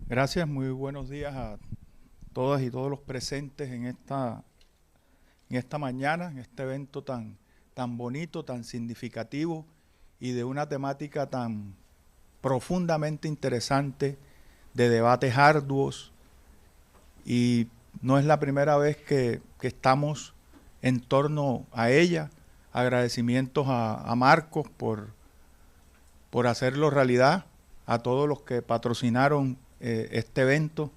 Gracias, muy buenos días a todas y todos los presentes en esta mañana, en este evento tan bonito, tan significativo y de una temática tan profundamente interesante, de debates arduos. Y no es la primera vez que estamos en torno a ella. Agradecimientos a Marcos por hacerlo realidad, a todos los que patrocinaron este evento,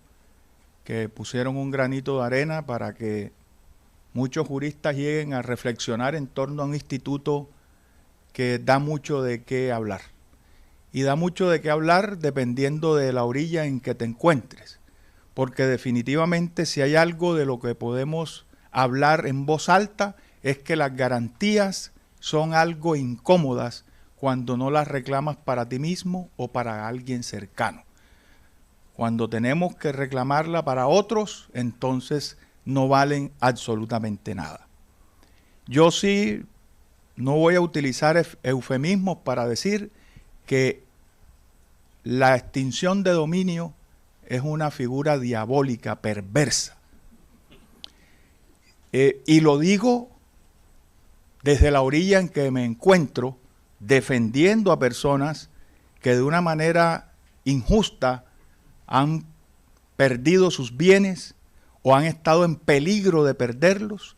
que pusieron un granito de arena para que muchos juristas lleguen a reflexionar en torno a un instituto que da mucho de qué hablar. Y da mucho de qué hablar dependiendo de la orilla en que te encuentres. Porque definitivamente si hay algo de lo que podemos hablar en voz alta es que las garantías son algo incómodas cuando no las reclamas para ti mismo o para alguien cercano. Cuando tenemos que reclamarla para otros, entonces no valen absolutamente nada. Yo sí no voy a utilizar eufemismos para decir que la extinción de dominio es una figura diabólica, perversa. Y lo digo desde la orilla en que me encuentro, defendiendo a personas que de una manera injusta han perdido sus bienes o han estado en peligro de perderlos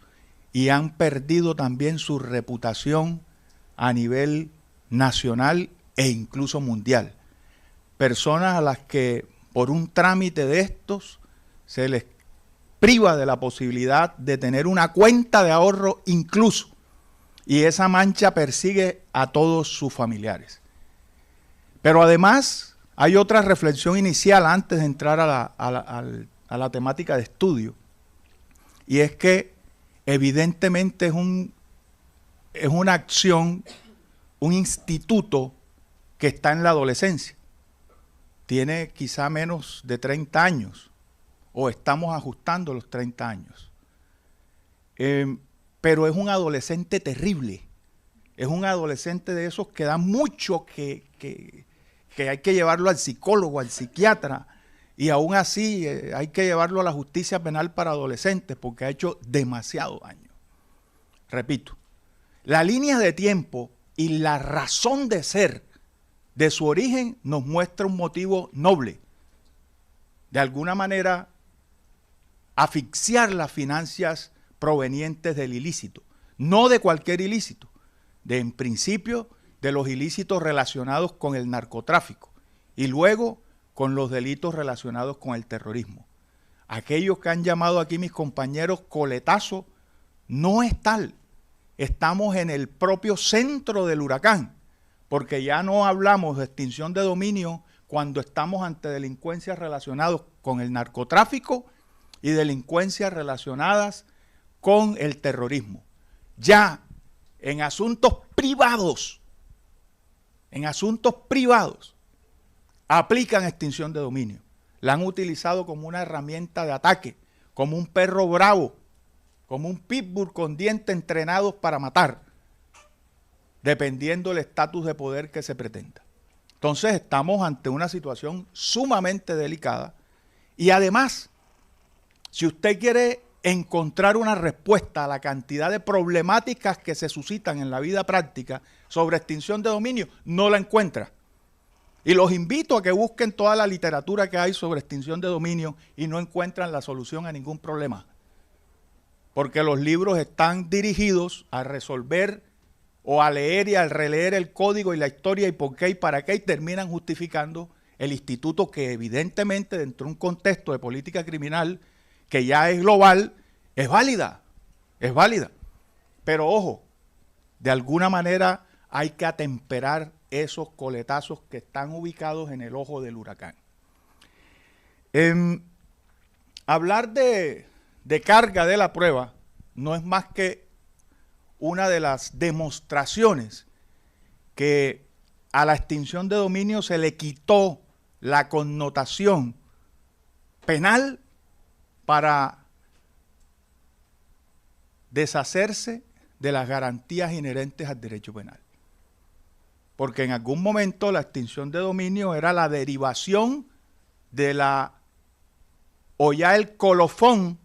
y han perdido también su reputación a nivel nacional e incluso mundial. Personas a las que por un trámite de estos se les priva de la posibilidad de tener una cuenta de ahorro incluso, y esa mancha persigue a todos sus familiares. Pero además hay otra reflexión inicial antes de entrar a la temática de estudio, y es que evidentemente es una acción, un instituto que está en la adolescencia. Tiene quizá menos de 30 años, o estamos ajustando los 30 años. Pero es un adolescente terrible. Es un adolescente de esos que da mucho que hay que llevarlo al psicólogo, al psiquiatra, y aún así hay que llevarlo a la justicia penal para adolescentes porque ha hecho demasiado daño. Repito, la línea de tiempo y la razón de ser de su origen nos muestra un motivo noble. De alguna manera, asfixiar las finanzas provenientes del ilícito, no de cualquier ilícito, en principio de los ilícitos relacionados con el narcotráfico y luego con los delitos relacionados con el terrorismo. Aquellos que han llamado aquí mis compañeros coletazo, no es tal. Estamos en el propio centro del huracán, porque ya no hablamos de extinción de dominio cuando estamos ante delincuencias relacionadas con el narcotráfico y delincuencias relacionadas con el terrorismo. Ya en asuntos privados, aplican extinción de dominio. La han utilizado como una herramienta de ataque, como un perro bravo, como un pitbull con dientes entrenados para matar, dependiendo del estatus de poder que se pretenda. Entonces estamos ante una situación sumamente delicada y además, si usted quiere encontrar una respuesta a la cantidad de problemáticas que se suscitan en la vida práctica sobre extinción de dominio, no la encuentra. Y los invito a que busquen toda la literatura que hay sobre extinción de dominio y no encuentran la solución a ningún problema. Porque los libros están dirigidos a resolver o a leer y a releer el código y la historia y por qué y para qué, y terminan justificando el instituto que evidentemente dentro de un contexto de política criminal que ya es global, es válida. Pero ojo, de alguna manera hay que atemperar esos coletazos que están ubicados en el ojo del huracán. Hablar de carga de la prueba no es más que una de las demostraciones que a la extinción de dominio se le quitó la connotación penal para deshacerse de las garantías inherentes al derecho penal. Porque en algún momento la extinción de dominio era la derivación de la, o ya el colofón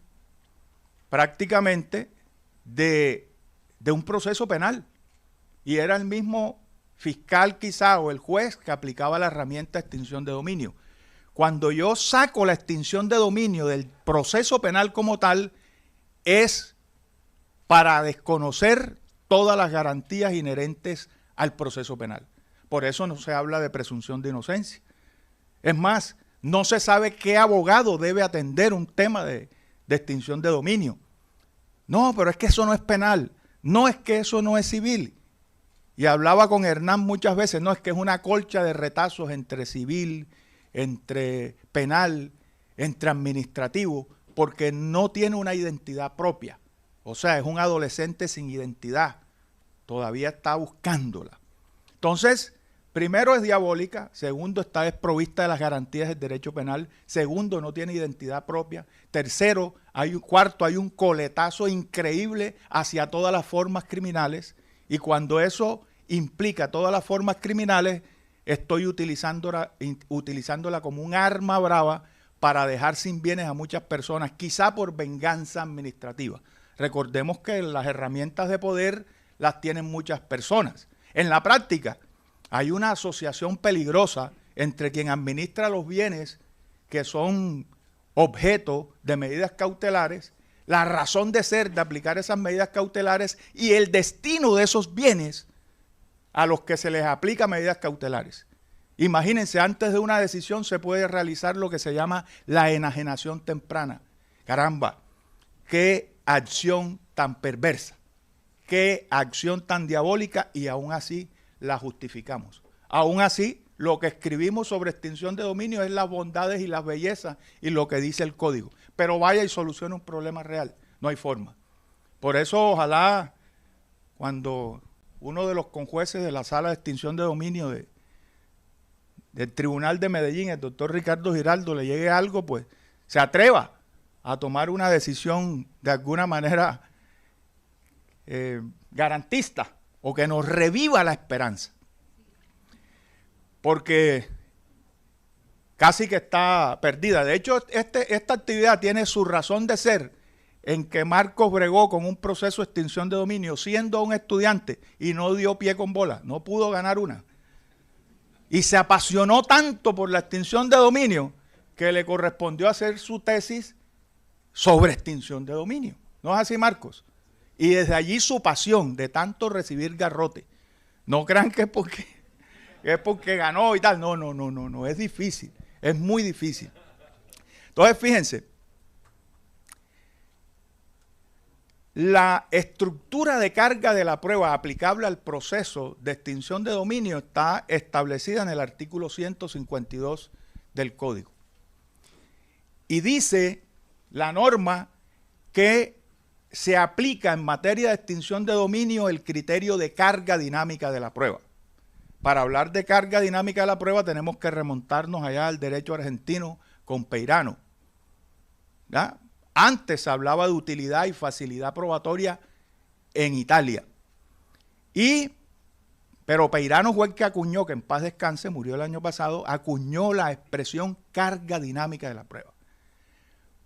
prácticamente de un proceso penal. Y era el mismo fiscal quizá o el juez que aplicaba la herramienta de extinción de dominio. Cuando yo saco la extinción de dominio del proceso penal como tal, es para desconocer todas las garantías inherentes al proceso penal. Por eso no se habla de presunción de inocencia. Es más, no se sabe qué abogado debe atender un tema de extinción de dominio. No, pero es que eso no es penal. No, es que eso no es civil. Y hablaba con Hernán muchas veces, no, es que es una colcha de retazos entre civil, entre penal, entre administrativo, porque no tiene una identidad propia. O sea, es un adolescente sin identidad. Todavía está buscándola. Entonces, primero es diabólica, segundo está desprovista de las garantías del derecho penal, segundo no tiene identidad propia, tercero, cuarto, hay un coletazo increíble hacia todas las formas criminales, y cuando eso implica todas las formas criminales, estoy utilizándola como un arma brava para dejar sin bienes a muchas personas, quizá por venganza administrativa. Recordemos que las herramientas de poder las tienen muchas personas. En la práctica, hay una asociación peligrosa entre quien administra los bienes que son objeto de medidas cautelares, la razón de ser de aplicar esas medidas cautelares y el destino de esos bienes a los que se les aplica medidas cautelares. Imagínense, antes de una decisión se puede realizar lo que se llama la enajenación temprana. Caramba, qué acción tan perversa, qué acción tan diabólica, y aún así la justificamos. Aún así, lo que escribimos sobre extinción de dominio es las bondades y las bellezas y lo que dice el código. Pero vaya y solucione un problema real. No hay forma. Por eso, ojalá, cuando uno de los conjueces de la sala de extinción de dominio del Tribunal de Medellín, el doctor Ricardo Giraldo, le llegue algo, pues se atreva a tomar una decisión de alguna manera garantista o que nos reviva la esperanza. Porque casi que está perdida. De hecho, esta actividad tiene su razón de ser en que Marcos bregó con un proceso de extinción de dominio siendo un estudiante y no dio pie con bola, no pudo ganar una. Y se apasionó tanto por la extinción de dominio que le correspondió hacer su tesis sobre extinción de dominio. ¿No es así, Marcos? Y desde allí su pasión de tanto recibir garrote. No crean que es porque ganó y tal. No, es difícil, es muy difícil. Entonces, fíjense, la estructura de carga de la prueba aplicable al proceso de extinción de dominio está establecida en el artículo 152 del Código. Y dice la norma que se aplica en materia de extinción de dominio el criterio de carga dinámica de la prueba. Para hablar de carga dinámica de la prueba tenemos que remontarnos allá al derecho argentino con Peirano. ¿Ya? Antes se hablaba de utilidad y facilidad probatoria en Italia. Pero Peirano fue el que acuñó, que en paz descanse, murió el año pasado, acuñó la expresión carga dinámica de la prueba.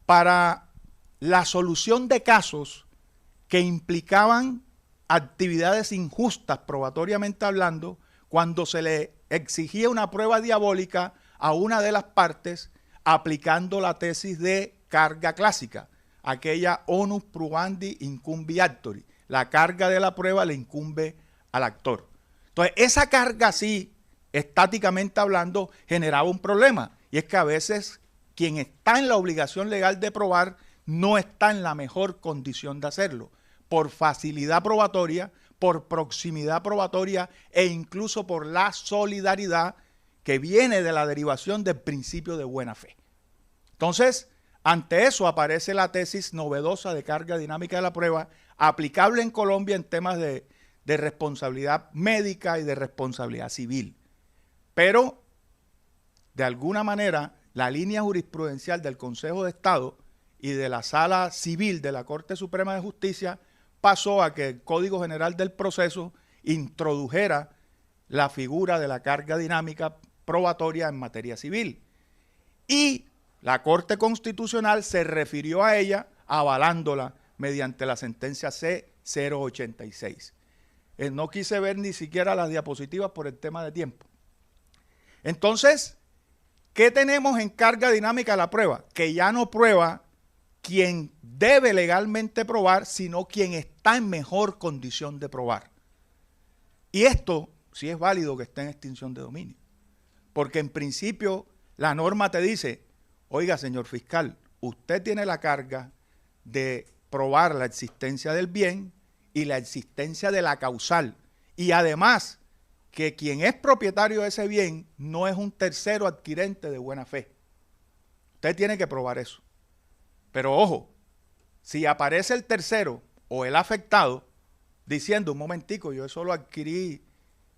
Para la solución de casos que implicaban actividades injustas probatoriamente hablando, cuando se le exigía una prueba diabólica a una de las partes aplicando la tesis de carga clásica, aquella onus probandi incumbi actori, la carga de la prueba le incumbe al actor. Entonces, esa carga así, estáticamente hablando, generaba un problema, y es que a veces quien está en la obligación legal de probar no está en la mejor condición de hacerlo, por facilidad probatoria, por proximidad probatoria e incluso por la solidaridad que viene de la derivación del principio de buena fe. Entonces, ante eso aparece la tesis novedosa de carga dinámica de la prueba, aplicable en Colombia en temas de responsabilidad médica y de responsabilidad civil. Pero, de alguna manera, la línea jurisprudencial del Consejo de Estado y de la Sala Civil de la Corte Suprema de Justicia pasó a que el Código General del Proceso introdujera la figura de la carga dinámica probatoria en materia civil. y la Corte Constitucional se refirió a ella avalándola mediante la sentencia C-086. No quise ver ni siquiera las diapositivas por el tema de tiempo. Entonces, ¿qué tenemos en carga dinámica de la prueba? Que ya no prueba quien debe legalmente probar, sino quien está en mejor condición de probar. Y esto sí es válido que esté en extinción de dominio. Porque en principio la norma te dice, oiga, señor fiscal, usted tiene la carga de probar la existencia del bien y la existencia de la causal. Y además, que quien es propietario de ese bien no es un tercero adquirente de buena fe. Usted tiene que probar eso. Pero ojo, si aparece el tercero o el afectado diciendo, un momentico, yo eso lo adquirí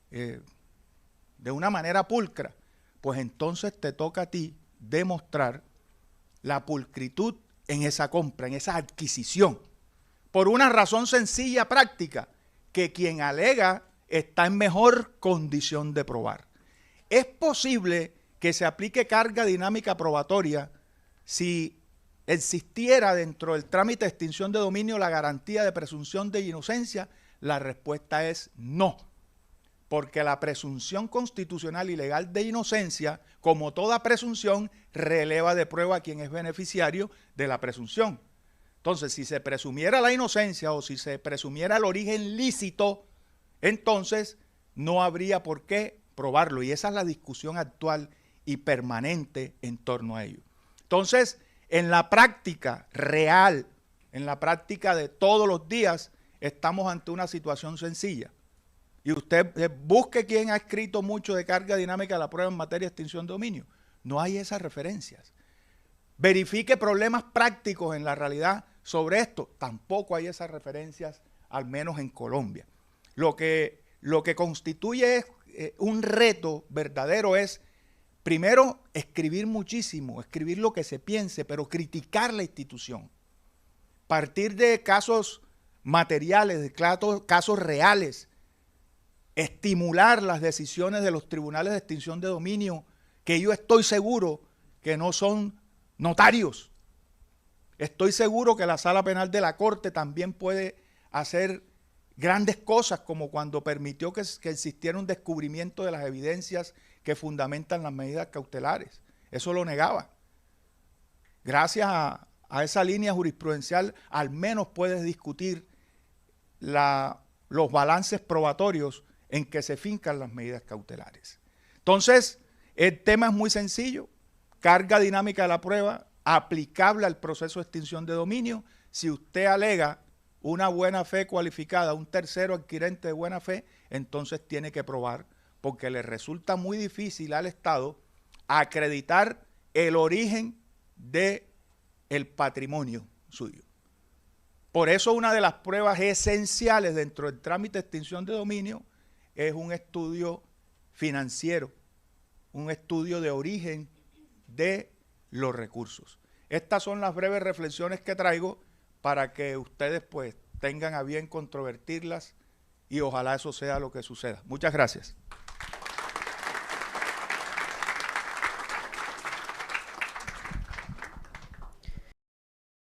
de una manera pulcra, pues entonces te toca a ti demostrar la pulcritud en esa compra, en esa adquisición. Por una razón sencilla, práctica, que quien alega está en mejor condición de probar. Es posible que se aplique carga dinámica probatoria si existiera dentro del trámite de extinción de dominio la garantía de presunción de inocencia. La respuesta es no, porque la presunción constitucional y legal de inocencia, como toda presunción, releva de prueba a quien es beneficiario de la presunción. Entonces, si se presumiera la inocencia o si se presumiera el origen lícito, entonces no habría por qué probarlo. Y esa es la discusión actual y permanente en torno a ello. Entonces, en la práctica real, en la práctica de todos los días, estamos ante una situación sencilla. Y usted busque quien ha escrito mucho de carga dinámica de la prueba en materia de extinción de dominio. No hay esas referencias. Verifique problemas prácticos en la realidad sobre esto. Tampoco hay esas referencias, al menos en Colombia. Lo que constituye un reto verdadero es, primero, escribir muchísimo, escribir lo que se piense, pero criticar la institución. Partir de casos materiales, de casos reales, estimular las decisiones de los tribunales de extinción de dominio, que yo estoy seguro que no son notarios. Estoy seguro que la Sala Penal de la Corte también puede hacer grandes cosas, como cuando permitió que existiera un descubrimiento de las evidencias que fundamentan las medidas cautelares. Eso lo negaba. Gracias a esa línea jurisprudencial, al menos puedes discutir los balances probatorios en que se fincan las medidas cautelares. Entonces, el tema es muy sencillo. Carga dinámica de la prueba, aplicable al proceso de extinción de dominio. Si usted alega una buena fe cualificada, un tercero adquirente de buena fe, entonces tiene que probar, porque le resulta muy difícil al Estado acreditar el origen del patrimonio suyo. Por eso una de las pruebas esenciales dentro del trámite de extinción de dominio es un estudio financiero, un estudio de origen de los recursos. Estas son las breves reflexiones que traigo para que ustedes pues tengan a bien controvertirlas y ojalá eso sea lo que suceda. Muchas gracias.